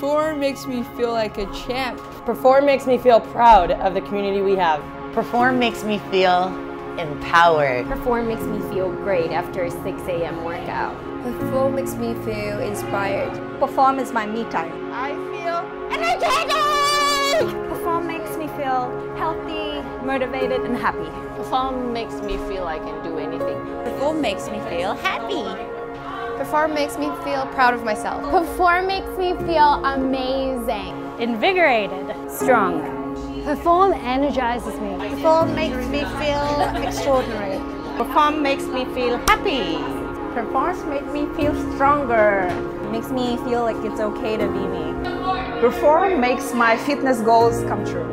Perform makes me feel like a champ. Perform makes me feel proud of the community we have. Perform makes me feel empowered. Perform makes me feel great after a 6 a.m. workout. Perform makes me feel inspired. Perform is my me time. I feel energetic! Perform makes me feel healthy, motivated, and happy. Perform makes me feel I can do anything. Perform makes me feel happy. Perform makes me feel proud of myself. Perform makes me feel amazing. Invigorated. Strong. Perform energizes me. Perform makes me feel extraordinary. Perform makes me feel happy. Perform makes me feel stronger. Makes me feel like it's okay to be me. Perform makes my fitness goals come true.